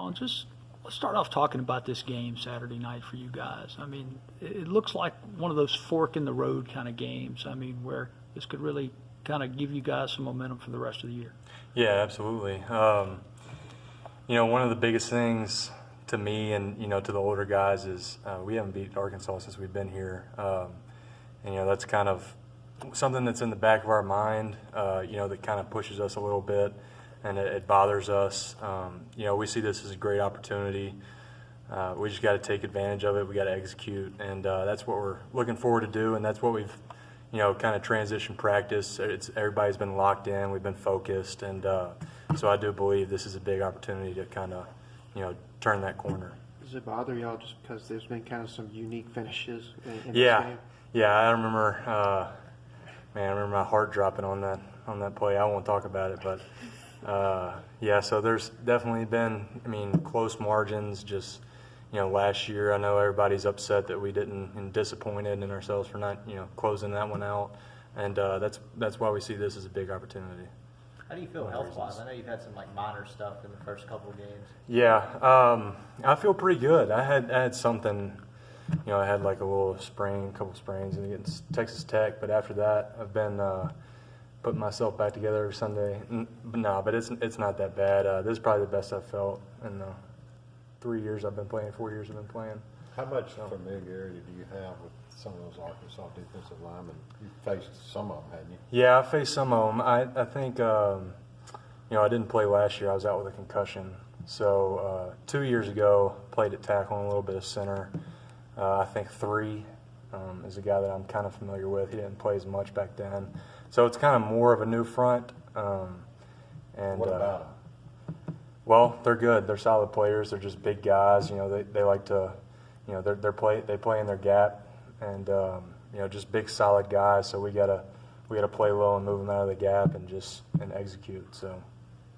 Well, just let's start off talking about this game Saturday night for you guys. I mean, it looks like one of those fork in the road kind of games. I mean, where this could really kind of give you guys some momentum for the rest of the year. Yeah, absolutely. One of the biggest things to me and, to the older guys is we haven't beat Arkansas since we've been here. That's kind of something that's in the back of our mind, that kind of pushes us a little bit, and it bothers us. We see this as a great opportunity. We just got to take advantage of it. We got to execute, and that's what we're looking forward to do, and that's what we've, kind of transition practice. Everybody's been locked in. We've been focused, and so I do believe this is a big opportunity to kind of, turn that corner. Does it bother y'all just because there's been kind of some unique finishes in this game? Yeah, I remember. I remember my heart dropping on that play. I won't talk about it, but so there's definitely been, close margins. Just last year, I know everybody's upset that we didn't, and disappointed in ourselves for not, closing that one out, and that's why we see this as a big opportunity. How do you feel health-wise? I know you've had some minor stuff in the first couple of games. Yeah, I feel pretty good. I had something. I had like a couple sprains against Texas Tech, but after that, I've been putting myself back together every Sunday. But it's not that bad. This is probably the best I've felt in the 4 years I've been playing. How much familiarity do you have with some of those Arkansas defensive linemen? You faced some of them, hadn't you? Yeah, I faced some of them. I think, I didn't play last year. I was out with a concussion. So 2 years ago, played at tackle and a little bit of center. I think 3 is a guy that I'm kind of familiar with. He didn't play as much back then. So it's kind of more of a new front. And what about them? Well, they're good. They're solid players. They're just big guys. They like to, they play in their gap, and just big solid guys. So we gotta play low and move them out of the gap and execute. So.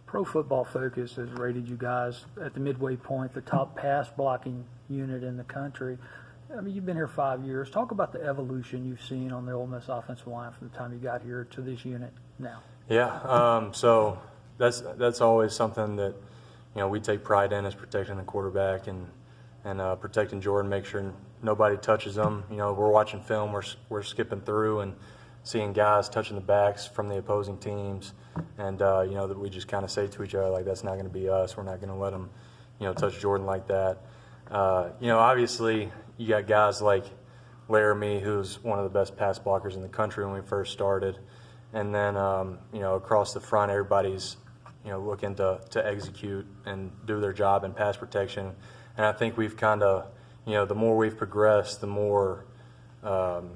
Pro Football Focus has rated you guys at the midway point the top pass blocking unit in the country. I mean, you've been here 5 years. Talk about the evolution you've seen on the Ole Miss offensive line from the time you got here to this unit now. Yeah, so that's always something that we take pride in, is protecting the quarterback and protecting Jordan, make sure nobody touches him. We're watching film, we're skipping through and seeing guys touching the backs from the opposing teams, and that we just kind of say to each other, like, that's not going to be us. We're not going to let them touch Jordan like that. Obviously, you got guys like Laramie, who's one of the best pass blockers in the country when we first started. And then, across the front, everybody's, looking to execute and do their job in pass protection. And I think we've kind of, the more we've progressed, the more, I'm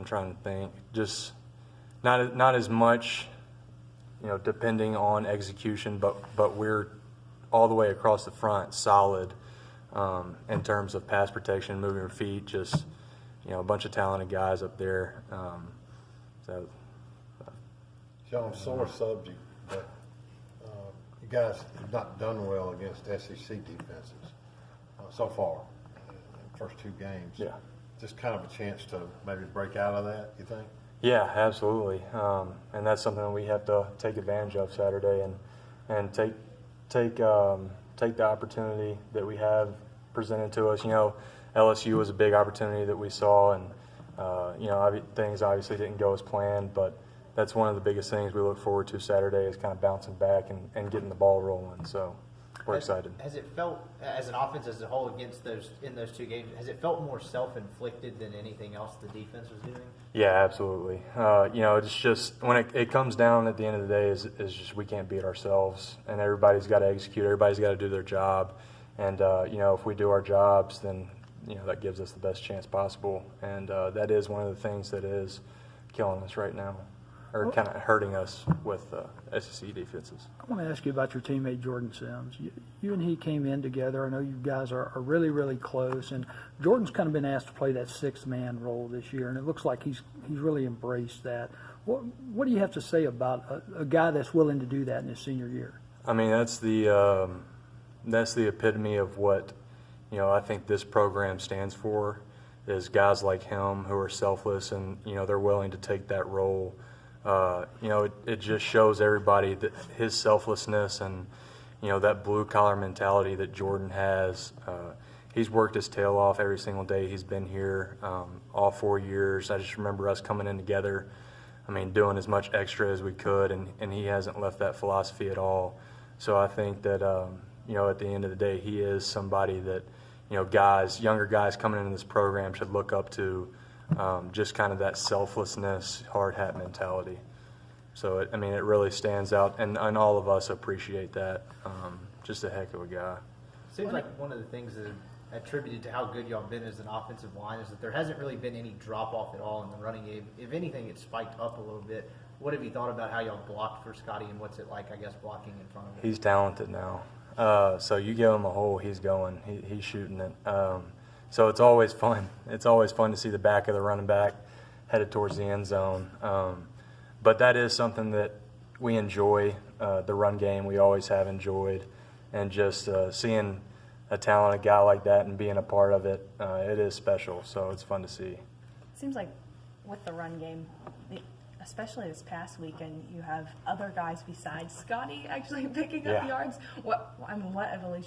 trying to think, just not as much, depending on execution, but we're all the way across the front solid. In terms of pass protection, moving your feet, just a bunch of talented guys up there. Sean, sore subject, but you guys have not done well against SEC defenses so far in the first 2 games. Yeah, just kind of a chance to maybe break out of that, you think? Yeah, absolutely, and that's something that we have to take advantage of Saturday and take the opportunity that we have presented to us. LSU was a big opportunity that we saw, and things obviously didn't go as planned, but that's one of the biggest things we look forward to Saturday, is kind of bouncing back and getting the ball rolling. So we're excited. Has it felt, as an offense as a whole, in those 2 games, has it felt more self-inflicted than anything else the defense was doing? Yeah, absolutely. It's just when it comes down at the end of the day is just we can't beat ourselves, and everybody's got to execute. Everybody's got to do their job, and if we do our jobs, then that gives us the best chance possible, and that is one of the things that is killing us right now, or kind of hurting us with SEC defenses. I want to ask you about your teammate Jordan Sims. You and he came in together. I know you guys are really, really close, and Jordan's kind of been asked to play that 6th-man role this year, and it looks like he's really embraced that. What do you have to say about a guy that's willing to do that in his senior year? I mean, that's the epitome of what I think this program stands for, is guys like him who are selfless and they're willing to take that role. It just shows everybody that his selflessness and that blue-collar mentality that Jordan has. He's worked his tail off every single day he's been here, all 4 years. I just remember us coming in together, doing as much extra as we could, and he hasn't left that philosophy at all. So I think that, at the end of the day, he is somebody that, younger guys coming into this program should look up to, just kind of that selflessness, hard hat mentality. So, it really stands out, and all of us appreciate that. Just a heck of a guy. Seems like one of the things that attributed to how good y'all been as an offensive line is that there hasn't really been any drop-off at all in the running game. If anything, it's spiked up a little bit. What have you thought about how y'all blocked for Scotty, and what's it like, I guess, blocking in front of him? He's talented now. So you give him a hole, he's going. He's shooting it. So it's always fun. It's always fun to see the back of the running back headed towards the end zone. But that is something that we enjoy, the run game. We always have enjoyed. And just seeing a talented guy like that and being a part of it, it is special. So it's fun to see. Seems like with the run game, especially this past weekend, you have other guys besides Scotty actually picking up Yeah. yards. What evolution